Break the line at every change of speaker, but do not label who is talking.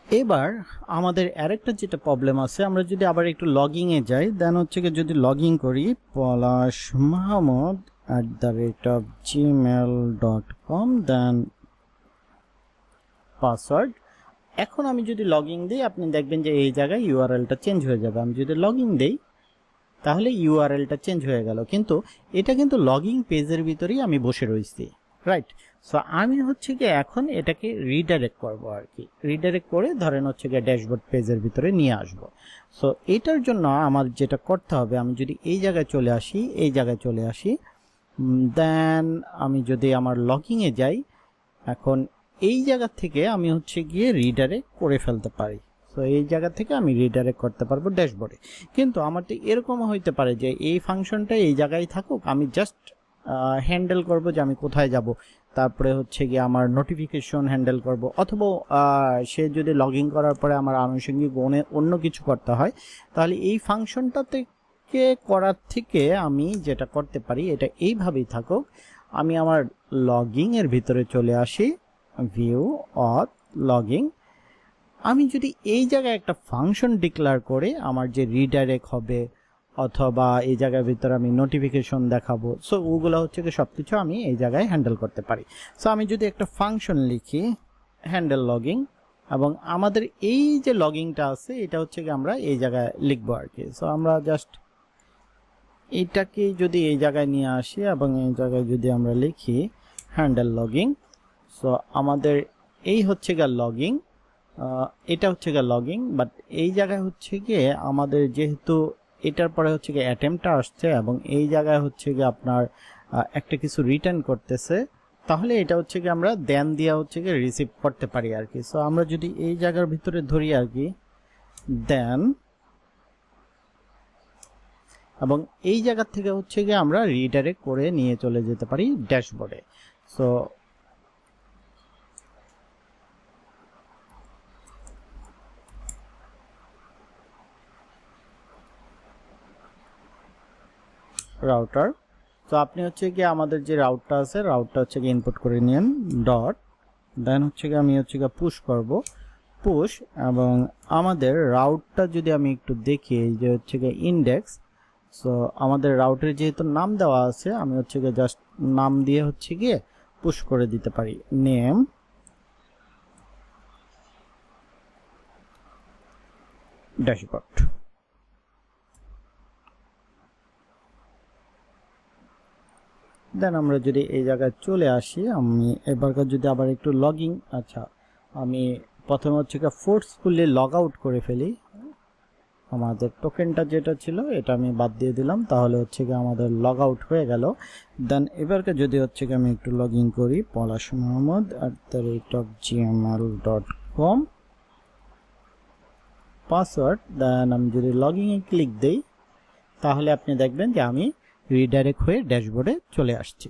এবার আমাদের আরেকটা যেটা প্রবলেম আছে, আমরা যদি আবার একটু লগইনে যাই, দেন হচ্ছে কি যদি লগইন করি polash@gmail.com, দেন পাসওয়ার্ড। এখন আমি যদি লগইন দিই, আপনি দেখবেন যে এই জায়গায় ইউআরএলটা চেঞ্জ হয়ে যাবে। আমি যদি লগইন দিই তাহলে ইউআরএলটা চেঞ্জ হয়ে গেল, কিন্তু এটা কিন্তু লগইন পেজের ভিতরেই আমি বসে রয়েছি, রাইট? সো আমি হচ্ছে কি এখন এটাকে রিডাইরেক্ট করব আর কি। রিডাইরেক্ট করে ধরেন হচ্ছে কি ড্যাশবোর্ড পেজের ভিতরে নিয়ে আসব। সো এটার জন্য আমার যেটা করতে হবে, আমি যদি এই জায়গায় চলে আসি, দেন আমি যদি আমার লগইনে যাই, এখন এই জায়গা থেকে আমি হচ্ছে গিয়ে রিডাইরেক্ট করে ফেলতে পারি। তো এই জায়গা থেকে আমি রিডাইরেক্ট করতে পারবো ড্যাশবোর্ডে। কিন্তু আমার তো এরকমও হইতে পারে যে এই ফাংশনটা এই জায়গায় থাকুক, আমি জাস্ট হ্যান্ডেল করব যে আমি কোথায় যাব, তারপরে হচ্ছে গিয়ে আমার নোটিফিকেশন হ্যান্ডেল করব, অথবা সে যদি লগ ইন করার পরে আমার আনুষঙ্গিক অন্য কিছু করতে হয়, তাহলে এই ফাংশনটা থেকে করার থেকে আমি যেটা করতে পারি এটা এইভাবেই থাকুক। আমি আমার লগইন এর ভিতরে চলে আসি, ভিউ অথ লগইন। আমি যদি এই জায়গায় একটা ফাংশন ডিক্লেয়ার করে আমার যে রিডাইরেক্ট হবে অথবা এই জায়গার ভিতরে আমি নোটিফিকেশন দেখাবো, সো ওগুলো হচ্ছে কি সব কিছু আমি এই জায়গায় হ্যান্ডেল করতে পারি। সো আমি যদি একটা ফাংশন লিখি হ্যান্ডেল লগইন, এবং আমাদের এই যে লগইনটা আছে এটা হচ্ছে কি আমরা এই জায়গায় লিখবো আর কি। সো আমরা জাস্ট এইটাকে যদি এই জায়গায় নিয়ে আসি এবং এই জায়গায় যদি আমরা লিখি হ্যান্ডেল লগইন, সো আমাদের এই হচ্ছে গিয়ে লগইন, এটা হচ্ছে গিয়ে লগইন। বাট এই জায়গায় হচ্ছে গিয়ে আমাদের যেহেতু এটার পরে হচ্ছে গিয়ে অ্যাটেম্পটা আসছে এবং এই জায়গায় হচ্ছে গিয়ে আপনার একটা কিছু রিটার্ন করতেছে, তাহলে এটা হচ্ছে গিয়ে আমরা দেন দিয়া হচ্ছে গিয়ে রিসিভ করতে পারি আর কি। সো আমরা যদি এই জায়গার ভিতরে ধরি আর কি দেন, এবং এই জায়গা থেকে হচ্ছে গিয়ে আমরা রিডাইরেক্ট করে নিয়ে চলে যেতে পারি ড্যাশবোর্ডে। সো রাউটার, তো আপনি হচ্ছে কি আমাদের যে রাউটটা আছে রাউটটা হচ্ছে কি ইনপুট করে নিন ডট, দেন হচ্ছে কি আমি হচ্ছে কি পুশ করব, পুশ, এবং আমাদের রাউটটা যদি আমি একটু দেখি এই যে হচ্ছে কি ইন্ডেক্স। সো আমাদের রাউটের যেহেতু নাম দেওয়া আছে, আমি হচ্ছে কি জাস্ট নাম দিয়ে হচ্ছে গিয়ে পুশ করে দিতে পারি নেম ড্যাশবোর্ড। দেন আমরা যদি এই জায়গায় চলে আসি, আমি এবারকার যদি আবার একটু লগইন, আচ্ছা আমি প্রথমে হচ্ছে কি ফোর্সফুলি লগ আউট করে ফেলি, আমাদের টোকেনটা যেটা ছিল এটা আমি বাদ দিয়ে দিলাম, তাহলে হচ্ছে কি আমাদের লগ আউট হয়ে গেল। দেন এবারকে যদি হচ্ছে কি আমি একটু লগ ইন করি polash@gmail.com, পাসওয়ার্ড, দেন আমি যদি লগইনে ক্লিক দেই তাহলে আপনি দেখবেন যে আমি রিডাইরেক্ট হয়ে ড্যাশবোর্ডে চলে আসছি।